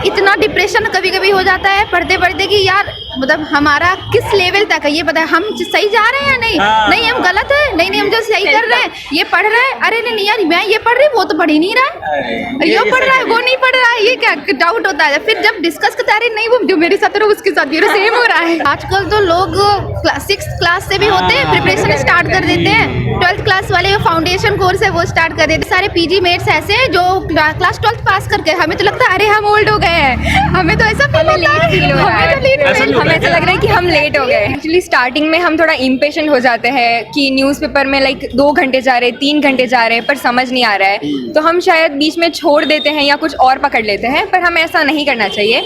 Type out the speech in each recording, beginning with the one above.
इतना डिप्रेशन कभी कभी हो जाता है पढ़ते पढ़ते कि यार मतलब हमारा किस लेवल तक है ये पता है, हम सही जा रहे हैं या नहीं, नहीं हम गलत है, नहीं हम जो सही कर रहे हैं ये पढ़ रहे हैं, अरे नहीं यार मैं ये पढ़ रही वो तो पढ़ ही नहीं रहा है, ये पढ़ रहा है वो नहीं पढ़ रहा है, ये क्या डाउट होता है। फिर जब डिस्कस करते हैं अरे नहीं वो जो मेरे साथ है उसके साथ भी सेम हो रहा है। आजकल तो लोग 6th क्लास से भी होते हैं प्रिपरेशन स्टार्ट कर देते हैं, 12th क्लास वाले जो फाउंडेशन कोर्स है वो स्टार्ट कर देते हैं। सारे पीजी मेट्स ऐसे हैं जो क्लास 12th पास करके हमें तो लगता है अरे हम ओल्ड हो गए हैं, हमें तो ऐसा फील होता है, हमें ऐसा लग रहा है कि हम लेट हो गए। एक्चुअली स्टार्टिंग में हम थोड़ा इम्पेशेंट हो जाते हैं कि न्यूज़पेपर में लाइक 2 घंटे जा रहे हैं 3 घंटे जा रहे हैं पर समझ नहीं आ रहा है, तो हम शायद बीच में छोड़ देते हैं या कुछ और पकड़ लेते हैं, पर हमें ऐसा नहीं करना चाहिए।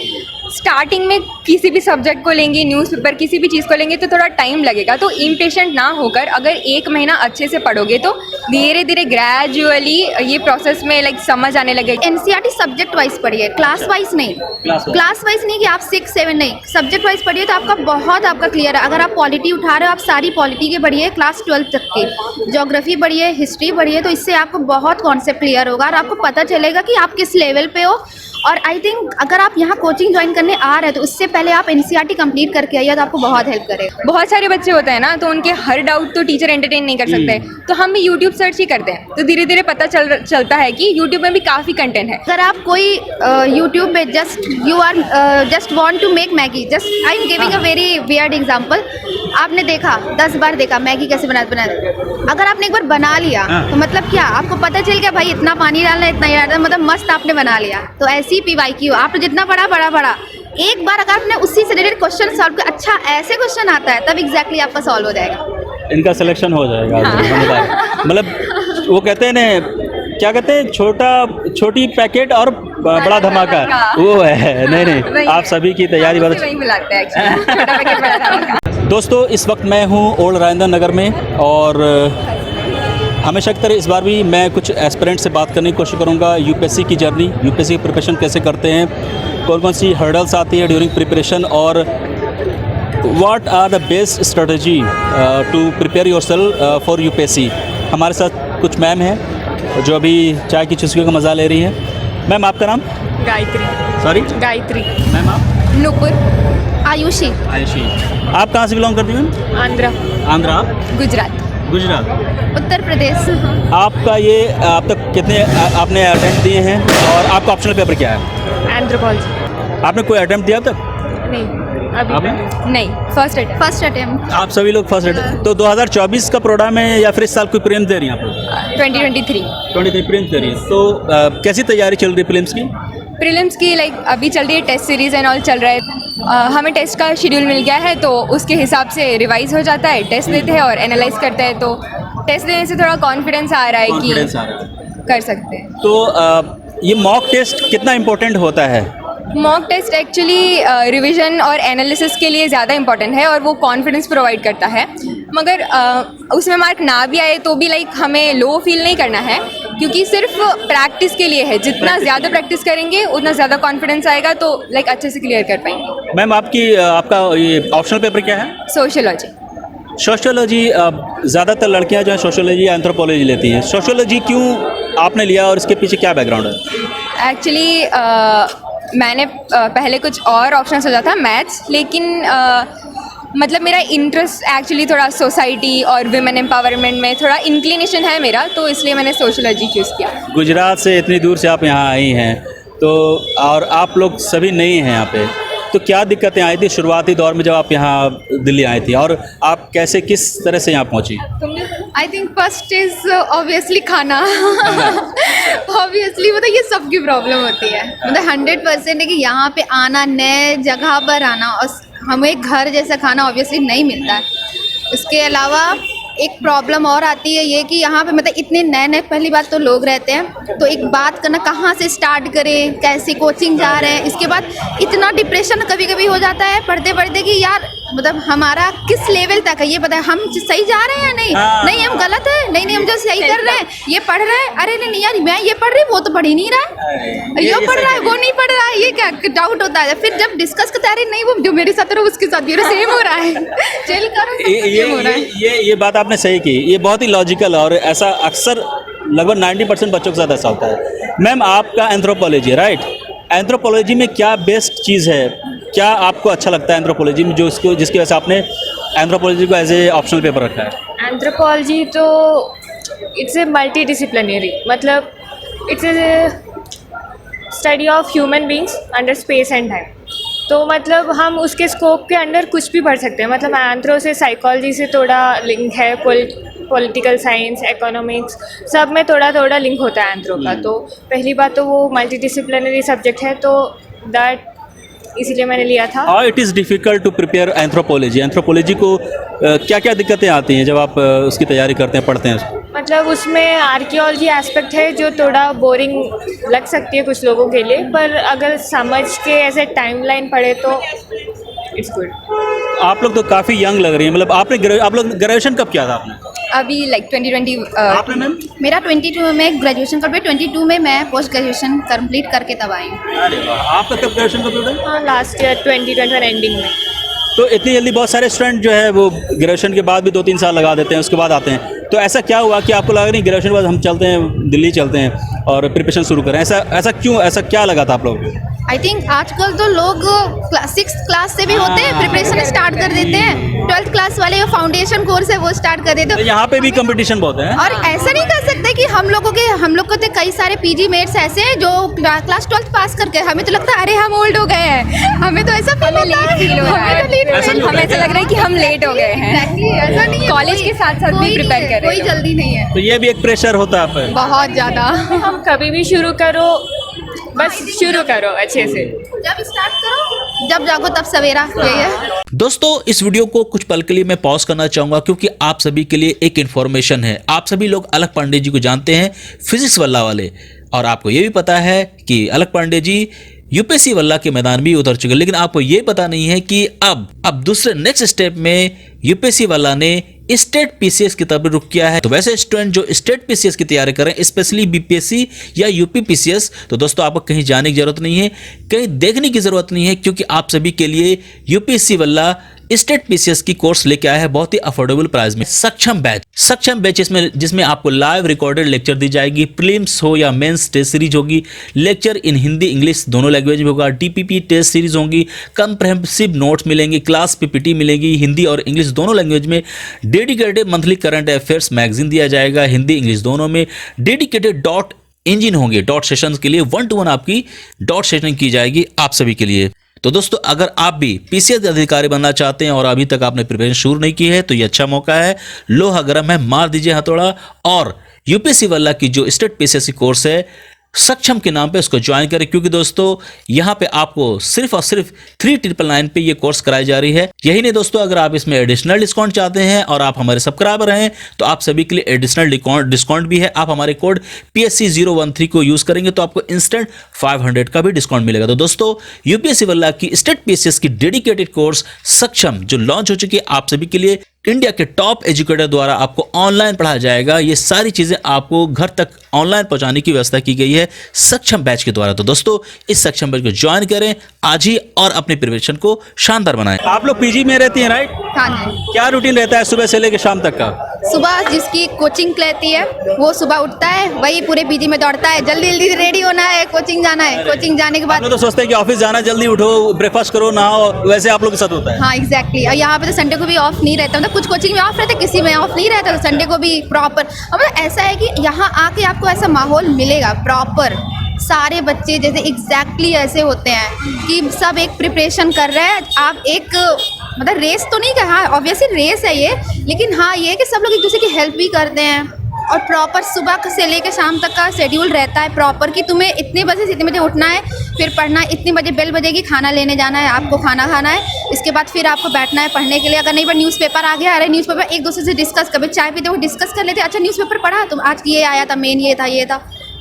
स्टार्टिंग में किसी भी सब्जेक्ट को लेंगे, न्यूज़पेपर किसी भी चीज़ को लेंगे तो थोड़ा टाइम लगेगा, तो इम्पेशेंट ना होकर अगर 1 महीना अच्छे से पढ़ोगे तो धीरे धीरे ग्रेजुअली ये प्रोसेस में लाइक समझ आने लगेगा। एनसीईआरटी सब्जेक्ट वाइज पढ़िए, क्लास वाइज नहीं, क्लास वाइज नहीं कि आप 6, 7 नहीं, सब्जेक्ट वाइज पढ़िए तो आपका क्लियर है। अगर आप पॉलिटी उठा रहे हो आप सारी पॉलिटी के पढ़िए, क्लास 12 तक की ज्योग्राफी पढ़िए, हिस्ट्री पढ़िए, तो इससे आपको बहुत कॉन्सेप्ट क्लियर होगा और आपको पता चलेगा कि आप किस लेवल पे हो। और आई थिंक अगर आप यहाँ कोचिंग ज्वाइन करने आ रहे हैं तो उससे पहले आप एनसीईआरटी कंप्लीट करके आइए तो आपको बहुत हेल्प करेगा। बहुत सारे बच्चे होते हैं ना तो उनके हर डाउट तो टीचर एंटरटेन नहीं कर सकते, तो हम भी यूट्यूब सर्च ही करते हैं, तो धीरे धीरे पता चलता है कि यूट्यूब में भी काफ़ी कंटेंट है। अगर आप कोई यूट्यूब पे just want to make Maggi, just I am giving a very weird example, आपने देखा 10 बार देखा मैगी कैसे बना, अगर आपने एक बार बना लिया तो मतलब क्या आपको पता चल गया भाई इतना पानी डालना इतना ही डालना, मतलब मस्त आपने बना लिया। तो ऐसी PYQ आपने जितना पढ़ा एक बार अगर आपने उसी से रिलेटेड क्वेश्चन सॉल्व किया, अच्छा ऐसे क्वेश्चन आता है, तब एग्जैक्टली आपका सॉल्व हो जाएगा, इनका सिलेक्शन हो जाएगा। मतलब वो कहते हैं ना क्या कहते हैं, छोटी पैकेट और बड़ा धमाका, वो है। नहीं आप सभी की तैयारी बहुत वही बुलाते हैं एक्चुअली, छोटा पैकेट बड़ा धमाका। दोस्तों इस वक्त मैं हूँ ओल्ड राजेंद्र नगर में और हमेशा की तरह इस बार भी मैं कुछ एस्पिरेंट से बात करने की कोशिश करूँगा। यूपीएससी की जर्नी, यूपीएससी की प्रिपरेशन कैसे करते हैं, कौन सी हर्डल्स आती है ड्यूरिंग प्रिपरेशन और what are the best strategy to prepare yourself for UPSC. हमारे साथ कुछ मैम हैं जो अभी चाय की चुस्कियों का मज़ा ले रही हैं। मैम आपका नाम? गायत्री। सॉरी गायत्री। मैम आप? नूपुर। आयुषी। आप कहाँ से बिलोंग करती हैं? आंध्रा। गुजरात। उत्तर प्रदेश। आपका ये अब तक कितने आपने अटेम्प्ट दिए हैं और आपका ऑप्शनल पेपर क्या है? एंथ्रोपोलॉजी। आपने कोई अटेम्प्ट दिया अब तक? नहीं अभी आपने? नहीं, फर्स्ट अटेम्प्ट। आप सभी लोग फर्स्ट अटेम्प्ट। तो 2024 का प्रोग्राम है या फिर इस साल कोई प्रीलिम्स दे रही हैं आप लोग? 2023 प्रीलिम्स दे रही है। तो कैसी तैयारी चल रही है प्रीलिम्स की? लाइक अभी चल रही है टेस्ट सीरीज एंड ऑल चल रहा है। हमें टेस्ट का शेड्यूल मिल गया है तो उसके हिसाब से रिवाइज हो जाता है, टेस्ट देते हैं और एनालाइज करते हैं, तो टेस्ट देने से थोड़ा कॉन्फिडेंस आ रहा है कि कर सकते हैं। तो ये मॉक टेस्ट कितना इम्पोर्टेंट होता है? मॉक टेस्ट एक्चुअली रिवीजन और एनालिसिस के लिए ज़्यादा इंपॉर्टेंट है और वो कॉन्फिडेंस प्रोवाइड करता है, मगर उसमें मार्क ना भी आए तो भी लाइक हमें लो फील नहीं करना है, क्योंकि सिर्फ प्रैक्टिस के लिए है। जितना ज़्यादा प्रैक्टिस करेंगे उतना ज़्यादा कॉन्फिडेंस आएगा तो लाइक अच्छे से क्लियर कर पाएंगे। मैम आपका ये ऑप्शनल पेपर क्या है? सोशियोलॉजी। ज़्यादातर लड़कियां जो है सोशियोलॉजी या एंथ्रोपोलॉजी लेती हैं। सोशियोलॉजी क्यों आपने लिया और इसके पीछे क्या बैकग्राउंड है? एक्चुअली मैंने पहले कुछ और ऑप्शन सोचा था मैथ्स, लेकिन मतलब मेरा इंटरेस्ट एक्चुअली थोड़ा सोसाइटी और विमेन एम्पावरमेंट में थोड़ा इंक्लिनेशन है मेरा, तो इसलिए मैंने सोशियोलॉजी चूज़ किया। गुजरात से इतनी दूर से आप यहाँ आई हैं तो, और आप लोग सभी नए हैं यहाँ पे, तो क्या दिक्कतें आई थी शुरुआती दौर में जब आप यहाँ दिल्ली आई थी, और आप कैसे किस तरह से यहाँ पहुँची? I think first is obviously खाना। ऑब्वियसली मतलब ये सबकी प्रॉब्लम होती है, मतलब 100% है कि यहाँ पे आना, नए जगह पर आना, और हमें घर जैसा खाना ऑब्वियसली नहीं मिलता है। इसके अलावा एक प्रॉब्लम और आती है ये कि यहाँ पे मतलब इतने नए पहली बात तो लोग रहते हैं, तो एक बात करना कहाँ से स्टार्ट करें, कैसे कोचिंग जा रहे हैं, इसके बाद इतना डिप्रेशन कभी कभी हो जाता है पढ़ते पढ़ते कि यार मतलब हमारा किस लेवल तक है ये पता है, हम सही जा रहे हैं या नहीं, नहीं हम गलत है, नहीं हम जो सही कर रहे हैं ये पढ़ रहे हैं, अरे नहीं यार मैं ये पढ़ रही वो तो पढ़ ही नहीं रहा है, ये पढ़ रहा है वो नहीं पढ़ रहा है, ये क्या डाउट होता है। फिर जब डिस्कस करते हैं अरे नहीं वो जो मेरे साथ है उसके साथ भी सेम हो रहा है, चल करो। ये बात आपने सही की, ये बहुत ही लॉजिकल है और ऐसा अक्सर लगभग 90% बच्चों के साथ ऐसा होता है। मैम आपका एंथ्रोपोलॉजी राइट? एंथ्रोपोलॉजी में क्या बेस्ट चीज़ है, क्या आपको अच्छा लगता है एंथ्रोपोलॉजी में, जो इसको जिसकी वजह से आपने एंथ्रोपोलॉजी को एज ए ऑप्शनल पेपर रखा है? एंथ्रोपोलॉजी तो इट्स ए मल्टी डिसिप्लिनरी, मतलब it's a study of human beings under space and time. तो मतलब हम उसके स्कोप के अंडर कुछ भी पढ़ सकते हैं। मतलब एंथ्रो से साइकोलॉजी से थोड़ा लिंक है, पॉलिटिकल साइंस, इकोनॉमिक्स, सब में थोड़ा थोड़ा लिंक होता है एंथ्रो का। तो पहली बात तो वो मल्टी डिसिप्लिनरी सब्जेक्ट है, तो दैट इसीलिए मैंने लिया था। How it is difficult to prepare anthropology? Anthropology को क्या क्या दिक्कतें आती हैं जब आप उसकी तैयारी करते हैं, पढ़ते हैं उसको? मतलब उसमें आर्कियोलॉजी एस्पेक्ट है जो थोड़ा बोरिंग लग सकती है कुछ लोगों के लिए, पर अगर समझ के ऐसे टाइमलाइन पढ़े तो इट्स गुड। आप लोग तो काफ़ी यंग लग रही हैं, मतलब आप लोग ग्रेजुएशन कब किया था आपने? अभी लाइक 2020 आपने मैम? मेरा 22 में ग्रेजुएशन कंप्लीट, 22 में मैं पोस्ट ग्रेजुएशन कंप्लीट करके तब आई हूँ। अरे वाह, आपका कब ग्रेजुएशन कंप्लीट है? हाँ, लास्ट ईयर 2021 एंडिंग में। तो इतनी जल्दी बहुत सारे स्टूडेंट जो है वो ग्रेजुएशन के बाद भी 2-3 साल लगा देते हैं, उसके बाद आते हैं। तो ऐसा क्या हुआ कि आपको लगा नहीं ग्रेजुएशन के बाद हम चलते हैं दिल्ली चलते हैं और प्रिपरेशन शुरू करें? ऐसा क्यों, ऐसा क्या लगा था आप लोगों को? आई थिंक आजकल तो लोग 6th क्लास से भी होते हैं, प्रिपरेशन स्टार्ट कर देते हैं। 12th क्लास वाले जो फाउंडेशन कोर्स है वो स्टार्ट कर देते तो हैं। यहाँ पे भी कंपटीशन बहुत है। और ऐसा नहीं कर सकते कि हम लोग को तो कई सारे पीजी मेट्स ऐसे हैं जो क्लास 12th पास करके, हमें तो लगता है अरे हम ओल्ड हो गए हैं, हमें तो ऐसा हमें लेट फील हो रहा है, हमें ऐसा लग रहा है कि हम लेट हो गए हैं। ऐसा नहीं है, कॉलेज के साथ साथ भी प्रिपेयर कर रहे कोई हैं। जल्दी नहीं है, तो ये भी एक प्रेशर होता है आप पे? बहुत ज्यादा। हम कभी भी शुरू करो, बस शुरू करो अच्छे से। जब स्टार्ट करो जब जागो तब सवेरा, यही है। दोस्तों इस वीडियो को कुछ पल के लिए मैं पॉज करना चाहूंगा क्योंकि आप सभी के लिए एक इन्फॉर्मेशन है। आप सभी लोग अलख पांडे जी को जानते हैं, फिजिक्स वल्ला वाले, और आपको ये भी पता है कि अलख पांडे जी यूपीएससी वल्ला के मैदान भी उतर चुके, लेकिन आपको ये पता नहीं है कि अब दूसरे नेक्स्ट स्टेप में यूपीएससी वल्ला ने स्टेट पीसीएस की तरफ रुख किया है। तो वैसे स्टूडेंट जो स्टेट पीसीएस की तैयारी करें, स्पेशली बीपीएससी या यूपी पीसीएस, तो दोस्तों आपको कहीं जाने की जरूरत नहीं है, कहीं देखने की जरूरत नहीं है, क्योंकि आप सभी के लिए यूपीएससी वल्ला स्टेट पीसीएस की कोर्स लेके आया है बहुत ही अफोर्डेबल प्राइस में। सक्षम बैच जिसमें आपको लाइव रिकॉर्डेड लेक्चर दी जाएगी, प्रीलिम्स हो या मेंस टेस्ट सीरीज होगी, लेक्चर इन हिंदी इंग्लिश दोनों लैंग्वेज में होगा, डीपीपी टेस्ट सीरीज होंगी, कम्प्रहेंसिव नोट्स मिलेंगे, क्लास पीपीटी मिलेगी हिंदी और इंग्लिश दोनों लैंग्वेज में, dedicated monthly current affairs magazine दिया जाएगा हिंदी इंग्लिश दोनों में, डेडिकेटेड डॉट इंजन होंगे, डॉट सेशंस के लिए 1-to-1 आपकी डॉट सेशन की जाएगी आप सभी के लिए। तो दोस्तों अगर आप भी पीसीएस अधिकारी बनना चाहते हैं और अभी तक आपने प्रिपरेशन शुरू नहीं की है तो ये अच्छा मौका है, लोहा गर्म है, मार दीजिए हथौड़ा और यूपीएससी वल्ला की जो स्टेट पीसीएस कोर्स है सक्षम के नाम पे उसको ज्वाइन करें, क्योंकि दोस्तों यहाँ पे आपको सिर्फ और सिर्फ 3999 पे ये कोर्स कराई जा रही है। यही नहीं दोस्तों, अगर आप इसमें एडिशनल डिस्काउंट चाहते हैं और आप हमारे सब्सक्राइबर हैं तो आप सभी के लिए एडिशनल डिस्काउंट भी है। आप हमारे कोड PSC013 को यूज करेंगे तो आपको इंस्टेंट 500 का भी डिस्काउंट मिलेगा। तो दोस्तों यूपीएससी वल्ला की स्टेट पीसीएस की डेडिकेटेड कोर्स सक्षम जो लॉन्च हो चुकी है आप सभी के लिए इंडिया के टॉप एजुकेटर द्वारा आपको ऑनलाइन पढ़ाया जाएगा। ये सारी चीजें आपको घर तक ऑनलाइन पहुंचाने की व्यवस्था की गई है सक्षम बैच के द्वारा। तो दोस्तों इस सक्षम बैच को ज्वाइन करें आज ही और अपने प्रिपरेशन को शानदार बनाएं। आप लोग पीजी में रहती हैं राइट? हाँ जी। क्या रूटीन रहता है सुबह से लेकर शाम तक का? सुबह जिसकी कोचिंग रहती है वो सुबह उठता है, वही पूरे पीजी में दौड़ता है, जल्दी जल्दी रेडी होना है, कोचिंग जाना है, कोचिंग जाने के बाद आप लोग तो सोचते हैं कि ऑफिस जाना, जल्दी उठो, ब्रेकफास्ट करो, नहाओ, वैसे आप लोग के साथ होता है? हाँ एग्जैक्टली। और यहाँ पे तो संडे को भी ऑफ नहीं रहता, मतलब कुछ कोचिंग में ऑफ रहता है, किसी में ऑफ नहीं रहता, तो संडे को भी प्रॉपर। और मतलब ऐसा है कि यहाँ आके आपको ऐसा माहौल मिलेगा प्रॉपर, सारे बच्चे जैसे एग्जैक्टली ऐसे होते हैं कि सब एक प्रिपरेशन कर रहे हैं। आप एक मतलब रेस तो नहीं, हाँ ऑब्वियसली रेस है ये, लेकिन हाँ ये है कि सब लोग एक दूसरे की हेल्प भी करते हैं और प्रॉपर सुबह से लेकर शाम तक का शेड्यूल रहता है प्रॉपर कि तुम्हें इतने बजे से इतने बजे उठना है, फिर पढ़ना है, इतने बजे बेल बजेगी, खाना लेने जाना है, आपको खाना खाना है, इसके बाद फिर आपको बैठना है पढ़ने के लिए। अगर नहीं पर न्यूज़पेपर आ गया, अरे न्यूज़पेपर एक दूसरे से डिस्कस, कभी चाय पीते हुए डिस्कस कर लेते, अच्छा न्यूज़पेपर पढ़ा तो आज ये आया था, मेन ये था,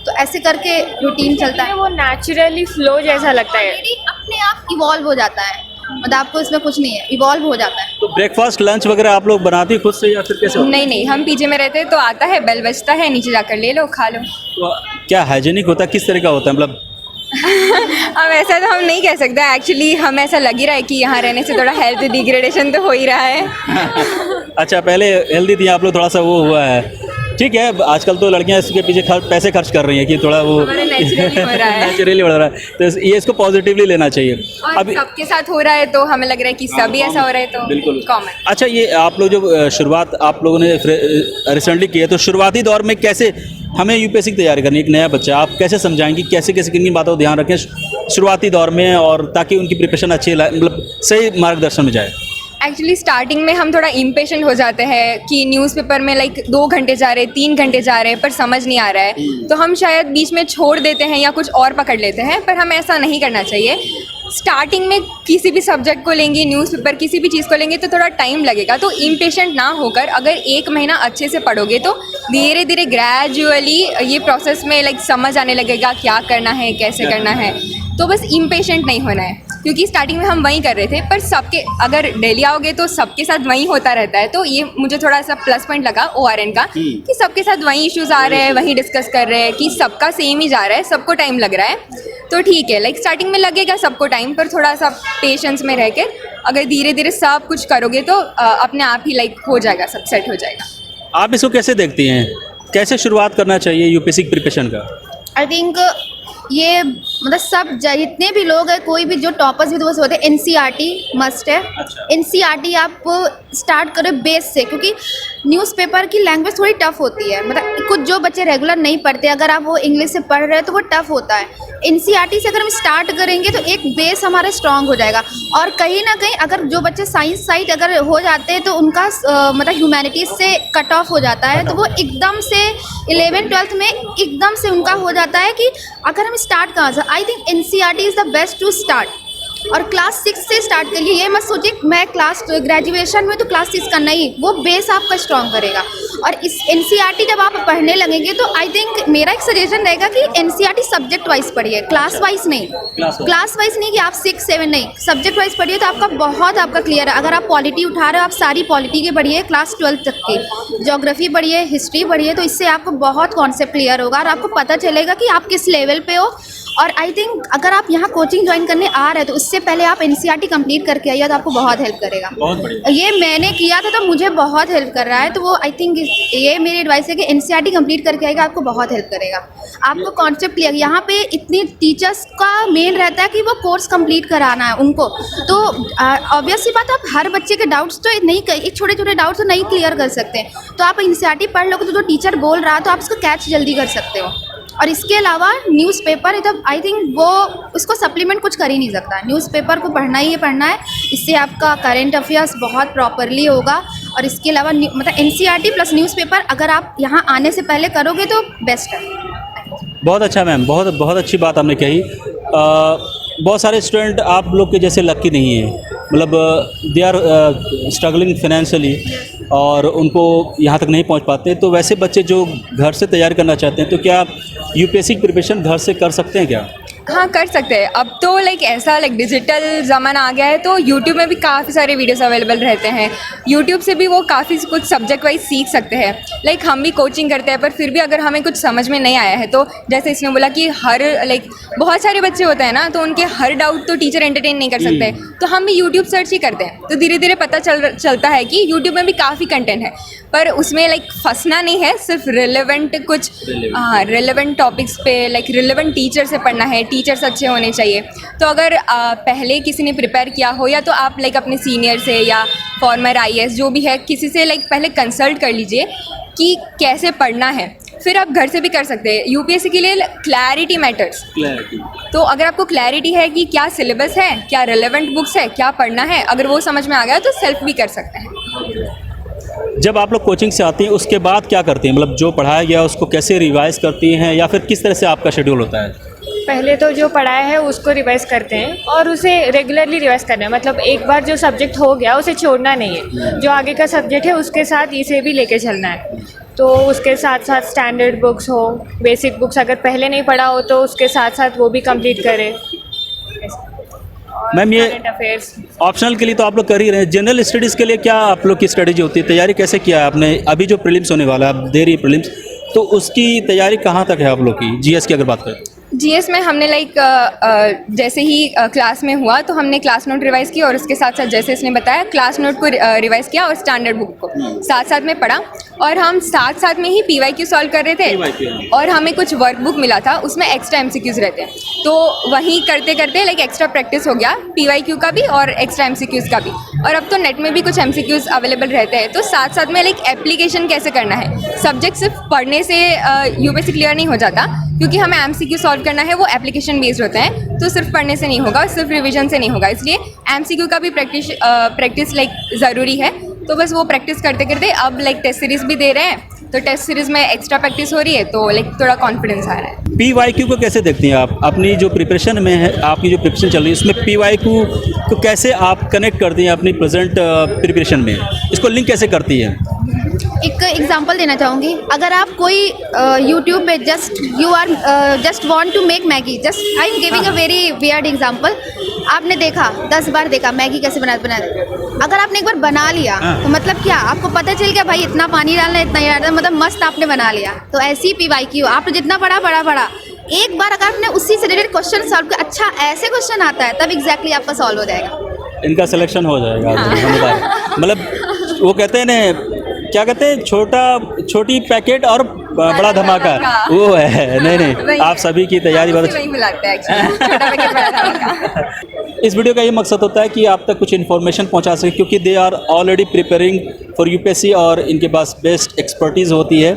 तो ऐसे करके रूटीन चलता है। वो नेचुरली फ्लो जैसा लगता है, अपने आप इवॉल्व हो जाता है, मतलब आपको इसमें कुछ नहीं है, इवॉल्व हो जाता है। तो ब्रेकफास्ट लंच वगैरह आप लोग बनाती खुद से या फिर कैसे होता है? नहीं, हम पीजे में रहते हैं तो आता है, बेल बजता है, नीचे जाकर ले लो, खा लो। तो क्या हाइजीनिक होता है, किस तरह का होता है मतलब? अब ऐसा तो हम नहीं कह सकते, एक्चुअली हम ऐसा लग ही रहा है कि यहाँ रहने से थोड़ा हेल्थ डिग्रेडेशन तो हो ही रहा है। अच्छा पहले हेल्दी थी, आप लोग थोड़ा सा वो हुआ है ठीक है, आजकल तो लड़कियां इसके पीछे पैसे खर्च कर रही हैं कि थोड़ा वो हमारा naturally हो रहा है। नेचुरली बढ़ रहा है, तो ये इसको पॉजिटिवली लेना चाहिए। और अभी सबके साथ हो रहा है तो हमें लग रहा है कि सभी ऐसा हो रहा है तो बिल्कुल कॉमन। अच्छा, ये आप लोग जो शुरुआत आप लोगों ने रिसेंटली की है, तो शुरुआती दौर में कैसे हमें यूपीएससी की तैयारी करनी है, एक नया बच्चा, आप कैसे समझाएंगे कैसे कैसे किन किन बातों को ध्यान रखें शुरुआती दौर में, और ताकि उनकी प्रिपरेशन अच्छी मतलब सही मार्गदर्शन में जाए? एक्चुअली स्टार्टिंग में हम थोड़ा इम्पेशेंट हो जाते हैं कि न्यूज़पेपर में लाइक 2 घंटे जा रहे हैं, 3 घंटे जा रहे हैं, पर समझ नहीं आ रहा है, तो हम शायद बीच में छोड़ देते हैं या कुछ और पकड़ लेते हैं, पर हमें ऐसा नहीं करना चाहिए। स्टार्टिंग में किसी भी सब्जेक्ट को लेंगे, न्यूज़पेपर किसी भी चीज़ को लेंगे तो थोड़ा टाइम लगेगा, तो इम्पेशेंट ना होकर अगर 1 महीना अच्छे से पढ़ोगे तो धीरे धीरे ग्रेजुअली ये प्रोसेस में लाइक समझ आने लगेगा क्या करना है, कैसे करना है। तो बस इम्पेशेंट नहीं होना है, क्योंकि स्टार्टिंग में हम वही कर रहे थे, पर सबके अगर डेली आओगे तो सबके साथ वही होता रहता है, तो ये मुझे थोड़ा सा प्लस पॉइंट लगा ORN का कि सबके साथ वही इश्यूज आ रहे हैं, वही डिस्कस कर रहे हैं कि सबका सेम ही जा रहा है, सबको टाइम लग रहा है, तो ठीक है। लाइक स्टार्टिंग में लगेगा सबको टाइम, पर थोड़ा सा पेशेंस में रह कर अगर धीरे धीरे सब कुछ करोगे तो अपने आप ही लाइक हो जाएगा, सब सेट हो जाएगा। आप इसको कैसे देखती हैं, कैसे शुरुआत करना चाहिए यूपीएससी की प्रिपरेशन का? आई थिंक ये मतलब सब जितने भी लोग हैं, कोई भी जो टॉपर्स भी तो होते हैं, NCERT मस्ट है। NCERT आप स्टार्ट करें बेस से, क्योंकि न्यूज़पेपर की लैंग्वेज थोड़ी टफ होती है, मतलब कुछ जो बच्चे रेगुलर नहीं पढ़ते, अगर आप वो इंग्लिश से पढ़ रहे हैं तो वो टफ होता है। NCERT से अगर हम स्टार्ट करेंगे तो एक बेस हमारा स्ट्रांग हो जाएगा, और कहीं ना कहीं अगर जो बच्चे साइंस साइड अगर हो जाते हैं तो उनका मतलब ह्यूमैनिटीज़ से कट ऑफ हो जाता है, तो वो एकदम से 11th-12th में एकदम से उनका हो जाता है कि अगर हम स्टार्ट कहाँ से। I think NCERT is the best to start, और क्लास 6 से स्टार्ट करिए। ये मत सोचिए मैं ग्रेजुएशन में तो क्लास 6 करना ही, वो बेस आपका स्ट्रॉन्ग करेगा। और इस NCERT जब आप पढ़ने लगेंगे तो आई थिंक मेरा एक सजेशन रहेगा कि NCERT सब्जेक्ट वाइज पढ़िए, क्लास वाइज नहीं। क्लास वाइज नहीं कि आप 6-7 नहीं, सब्जेक्ट वाइज पढ़िए तो आपका क्लियर है। अगर आप पॉलिटी उठा रहे हो, आप सारी पॉलिटी के पढ़िए, क्लास 12 तक की, ज्योग्राफी पढ़िए, हिस्ट्री पढ़िए, तो इससे आपको बहुत कॉन्सेप्ट क्लियर होगा और आपको पता चलेगा कि आप किस लेवल पे हो। और आई थिंक अगर आप यहाँ कोचिंग ज्वाइन करने आ रहे हैं तो उससे पहले आप NCERT कंप्लीट करके आइए तो आपको बहुत हेल्प करेगा। बहुत बढ़िया। ये मैंने किया था तो मुझे बहुत हेल्प कर रहा है, तो वो आई थिंक ये मेरी एडवाइस है कि NCERT कंप्लीट करके आएगा, आपको बहुत हेल्प करेगा। आपको कॉन्सेप्ट क्लियर, यहाँ पे इतनी टीचर्स का मेन रहता है कि वो कोर्स कंप्लीट कराना है उनको, तो ऑब्वियस सी बात, आप हर बच्चे के डाउट्स तो नहीं, छोटे छोटे डाउट्स तो नहीं क्लियर कर सकते, तो आप NCERT पढ़ लोगे तो जो टीचर बोल रहा है तो आप उसको कैच जल्दी कर सकते हो। और इसके अलावा न्यूज़पेपर तब आई थिंक वो उसको सप्लीमेंट कुछ कर ही नहीं सकता, न्यूज़पेपर को पढ़ना ही पढ़ना है, इससे आपका करंट अफेयर्स बहुत प्रॉपरली होगा। और इसके अलावा मतलब NCERT प्लस न्यूज़पेपर अगर आप यहाँ आने से पहले करोगे तो बेस्ट है। बहुत अच्छा मैम, बहुत बहुत अच्छी बात आपने कही। बहुत सारे स्टूडेंट आप लोग के जैसे लकी नहीं है, मतलब दे आर स्ट्रगलिंग फाइनेंशियली और उनको यहाँ तक नहीं पहुँच पाते, तो वैसे बच्चे जो घर से तैयारी करना चाहते हैं तो क्या यूपीएससी की प्रिपरेशन घर से कर सकते हैं क्या? हाँ, कर सकते हैं। अब तो लाइक ऐसा डिजिटल ज़माना आ गया है, तो यूट्यूब में भी काफ़ी सारे वीडियोस अवेलेबल रहते हैं, यूट्यूब से भी वो काफ़ी कुछ सब्जेक्ट वाइज सीख सकते हैं। लाइक हम भी कोचिंग करते हैं, पर फिर भी अगर हमें कुछ समझ में नहीं आया है तो जैसे इसने बोला कि हर बहुत सारे बच्चे होते हैं ना, तो उनके हर डाउट तो टीचर एंटरटेन नहीं कर सकते, तो हम भी यूट्यूब सर्च ही करते हैं, तो धीरे धीरे पता चलता है कि यूट्यूब में भी काफ़ी कंटेंट है, पर उसमें फंसना नहीं है, सिर्फ रिलेवेंट टॉपिक्स पे रिलेवेंट टीचर से पढ़ना है, टीचर्स अच्छे होने चाहिए। तो अगर पहले किसी ने प्रिपेयर किया हो, या तो आप अपने सीनियर से या फॉर्मर IAS जो भी है किसी से पहले कंसल्ट कर लीजिए कि कैसे पढ़ना है, फिर आप घर से भी कर सकते हैं। यूपीएससी के लिए क्लैरिटी मैटर्स, तो अगर आपको क्लैरिटी है कि क्या सिलेबस है, क्या रिलेवेंट बुक्स है, क्या पढ़ना है, अगर वो समझ में आ गया तो सेल्फ भी कर सकते हैं। जब आप लोग कोचिंग से आती हैं उसके बाद क्या करती हैं, मतलब जो पढ़ाया गया उसको कैसे रिवाइज करती हैं, या फिर किस तरह से आपका शेड्यूल होता है? पहले तो जो पढ़ाया है उसको रिवाइज करते हैं और उसे रेगुलरली रिवाइज करना है, मतलब एक बार जो सब्जेक्ट हो गया उसे छोड़ना नहीं है, जो आगे का सब्जेक्ट है उसके साथ इसे भी लेके चलना है। तो उसके साथ साथ स्टैंडर्ड बुक्स हो, बेसिक बुक्स अगर पहले नहीं पढ़ा हो तो उसके साथ साथ वो भी कंप्लीट करें। मैम, ये करंट अफेयर्स ऑप्शनल के लिए तो आप लोग कर ही रहे हैं, जनरल स्टडीज़ के लिए क्या आप लोग की स्ट्रेटेजी होती है, तैयारी कैसे किया है आपने? अभी जो प्रीलिम्स होने वाला है, आप दे रही प्रीलिम्स, तो उसकी तैयारी कहाँ तक है आप लोग की? GS की अगर बात करें, जीएस में हमने लाइक जैसे ही क्लास में हुआ तो हमने क्लास नोट रिवाइज़ की और उसके साथ साथ जैसे इसने बताया क्लास नोट को रिवाइज़ किया और स्टैंडर्ड बुक को साथ साथ में पढ़ा। और हम साथ साथ में ही PYQ सॉल्व कर रहे थे और हमें कुछ वर्कबुक मिला था, उसमें एक्स्ट्रा MCQs रहते हैं, तो वहीं करते करते लाइक एक्स्ट्रा प्रैक्टिस हो गया PYQ का भी और एक्स्ट्रा MCQs का भी। और अब तो नेट में भी कुछ MCQs अवेलेबल रहते हैं, तो साथ साथ में लाइक एप्लीकेशन कैसे करना है। सब्जेक्ट सिर्फ पढ़ने से UPSC क्लियर नहीं हो जाता, क्योंकि हमें MCQ सॉल्व करना है, वो एप्लीकेशन बेस्ड होता है, तो सिर्फ पढ़ने से नहीं होगा, सिर्फ रिवीजन से नहीं होगा, इसलिए MCQ का भी प्रैक्टिस लाइक ज़रूरी है। तो बस वो प्रैक्टिस करते करते अब लाइक टेस्ट सीरीज़ भी दे रहे हैं, तो टेस्ट सीरीज़ में एक्स्ट्रा प्रैक्टिस हो रही है, तो लाइक थोड़ा कॉन्फिडेंस आ रहा है। PYQ को कैसे देखती हैं आप अपनी जो प्रिपरेशन में है, आपकी जो प्रिपरेशन चल रही है उसमें PYQ को कैसे आप कनेक्ट करती हैं अपनी प्रेजेंट प्रिपरेशन में, इसको लिंक कैसे करती हैं? एक एग्जांपल देना चाहूँगी। अगर आप कोई यूट्यूब पे just want to make Maggi, just I am giving a very weird example. आपने देखा 10 बार देखा मैगी कैसे बना अगर आपने एक बार बना लिया तो मतलब क्या आपको पता चल गया भाई इतना पानी डालना है, इतना ही डालना है, मतलब मस्त आपने बना लिया। तो ऐसी ही PYQ आपने जितना पढ़ा एक बार अगर आपने उसी से रिलेटेड क्वेश्चन सॉल्व किया, अच्छा ऐसे क्वेश्चन आता है, तब एग्जैक्टली आपका सॉल्व हो जाएगा, इनका सिलेक्शन हो जाएगा। मतलब वो कहते हैं ना, क्या कहते हैं, छोटी पैकेट और बड़ा धमाका, वो है। नहीं आप सभी की तैयारी बहुत वही बुलाते हैं एक्चुअली, छोटा पैकेट बड़ा धमाका। इस वीडियो का ये मकसद होता है कि आप तक कुछ इन्फॉर्मेशन पहुंचा सके, क्योंकि they are already preparing for UPSC और इनके पास बेस्ट एक्सपर्टीज़ होती है।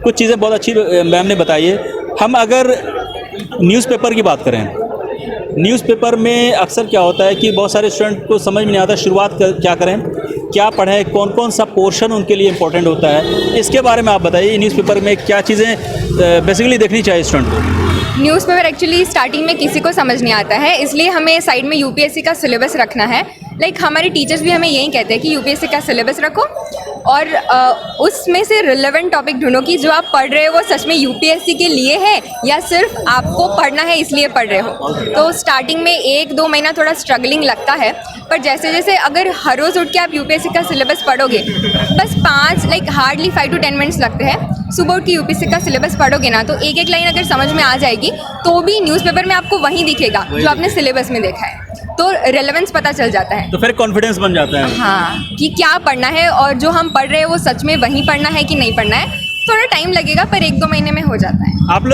कुछ चीज़ें बहुत अच्छी मैम ने बताई है। हम अगर न्यूज़पेपर की बात करें, न्यूज़पेपर में अक्सर क्या होता है कि बहुत सारे स्टूडेंट को समझ में नहीं आता शुरुआत क्या करें, क्या पढ़ें, कौन कौन सा पोर्शन उनके लिए इम्पोर्टेंट होता है। इसके बारे में आप बताइए, न्यूज़पेपर में क्या चीज़ें बेसिकली देखनी चाहिए स्टूडेंट को? न्यूज़पेपर एक्चुअली स्टार्टिंग में किसी को समझ नहीं आता है, इसलिए हमें साइड में UPSC का सिलेबस रखना है। लाइक हमारे टीचर्स भी हमें यही कहते हैं कि UPSC का सिलेबस रखो और उसमें से रिलेवेंट टॉपिक ढूंढो कि जो आप पढ़ रहे हो वो सच में UPSC के लिए है या सिर्फ आपको पढ़ना है इसलिए पढ़ रहे हो। तो स्टार्टिंग में 1-2 महीना थोड़ा स्ट्रगलिंग लगता है, पर जैसे जैसे अगर हर रोज़ उठ के आप UPSC का सिलेबस पढ़ोगे, बस 5 लाइक हार्डली 5 to 10 मिनट्स लगते हैं, सुबह उठ के UPSC का सिलेबस पढ़ोगे ना, तो एक एक लाइन अगर समझ में आ जाएगी तो भी न्यूज़पेपर में आपको वही दिखेगा जो आपने सिलेबस में देखा है, तो रेलेवेंस पता चल जाता है, तो फिर कॉन्फिडेंस बन जाता है। हाँ, कि क्या पढ़ना है और जो हम पढ़ रहे हैं वो सच में वही पढ़ना है कि नहीं पढ़ना है। थोड़ा टाइम लगेगा पर 1-2 महीने में हो जाता है।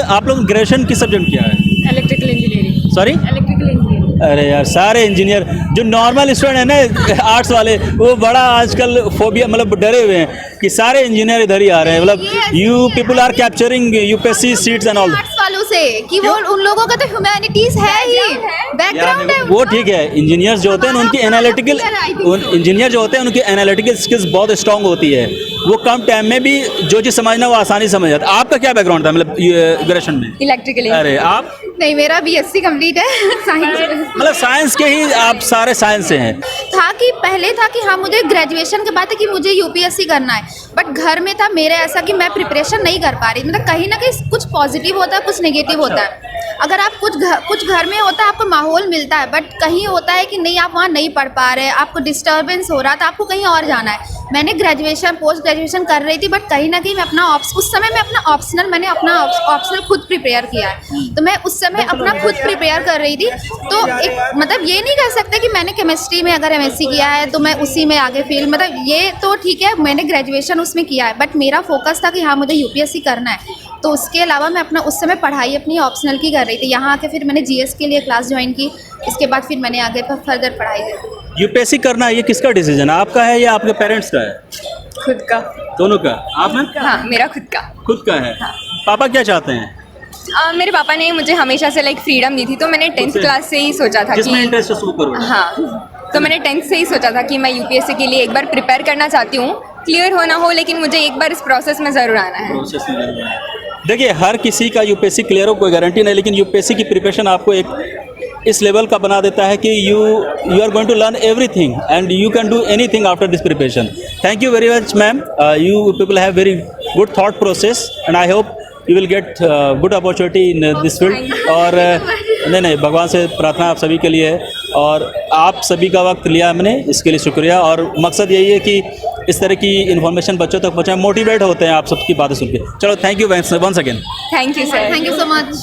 आप लोग ग्रेजुएशन किस सब्जेक्ट किया है? Electrical engineering. Sorry, electrical engineering. अरे यार, सारे इंजीनियर जो नॉर्मल स्टूडेंट है ना आर्ट्स वाले, वो बड़ा आजकल फोबिया, मतलब डरे हुए हैं कि सारे इंजीनियर इधर ही आ रहे हैं। मतलब you people are capturing UPSC seats and all. Arts वालों से कि वो उन लोगों का तो ह्यूमैनिटीज है ही, बैकग्राउंड है वो ठीक है, इंजीनियर्स जो होते हैं उनकी एनालिटिकल स्किल्स बहुत स्ट्रांग होती है, वो कम टाइम में भी जो चीज़ समझना वो आसानी समझ जाता है। आपका क्या बैकग्राउंड था मतलब ग्रेजुएशन में? इलेक्ट्रिकल। अरे आप? नहीं, मेरा BSc कंप्लीट है साइंस। मतलब साइंस के ही आप सारे साइंस से हैं? था कि पहले था कि हाँ मुझे ग्रेजुएशन के बाद है कि मुझे UPSC करना है, बट घर में था मेरे ऐसा कि मैं प्रिपरेशन नहीं कर पा रही। मतलब कहीं ना कहीं कुछ पॉजिटिव होता है, कुछ नेगेटिव होता है। अगर आप कुछ घर में होता है आपको माहौल मिलता है, बट कहीं होता है कि नहीं आप वहाँ नहीं पढ़ पा रहे, आपको डिस्टर्बेंस हो रहा था, आपको कहीं और जाना है। मैंने ग्रेजुएशन पोस्ट ग्रेजुएशन कर रही थी, बट कहीं ना कहीं मैं उस समय मैं अपना ऑप्शनल खुद प्रिपेयर किया है, तो मैं उस समय अपना खुद प्रिपेयर कर रही थी। तो एक मतलब ये नहीं कह सकते कि मैंने केमिस्ट्री में अगर MSc किया है तो मैं उसी में आगे फील्ड, मतलब ये तो ठीक है मैंने ग्रेजुएशन उसमें किया है, बट मेरा फोकस था कि हाँ मुझे UPSC करना है। तो उसके अलावा मैं अपना उस समय पढ़ाई अपनी ऑप्शनल की कर रही थी। यहाँ आके फिर मैंने GS के लिए क्लास ज्वाइन की, इसके बाद फिर मैंने आगे पर फर्दर पढ़ाई की। UPSC करना ये किसका डिसीजन है, आपका है या आपके पेरेंट्स का है? खुद का। दोनों का? आप में? हाँ, मेरा खुद का। खुद का है। पापा क्या चाहते हैं? मेरे पापा ने मुझे हमेशा से लाइक फ्रीडम दी थी, तो मैंने 10th क्लास से ही सोचा था जिसमें कि इंटरेस्ट है उसको करो। हाँ, तो मैंने 10th से ही सोचा था कि मैं UPSC के लिए एक बार प्रिपेयर करना चाहती हूँ, क्लियर होना हो, लेकिन मुझे एक बार इस प्रोसेस में ज़रूर आना है। देखिए, हर किसी का UPSC क्लियर हो कोई गारंटी नहीं, लेकिन UPSC की प्रिपरेशन आपको एक इस लेवल का बना देता है कि you are going to learn everything and you can do anything after this preparation. Thank you very much ma'am, you people have very good thought process and I hope you will get good opportunity in this field. और नहीं, भगवान से प्रार्थना आप सभी के लिए है, और आप सभी का वक्त लिया हमने, इसके लिए शुक्रिया। और मकसद यही है कि इस तरह की इन्फॉर्मेशन बच्चों तक पहुँचाएं, मोटिवेट होते हैं आप सबकी बातें सुन के। चलो, thank you once again. Thank you sir. Thank you so much.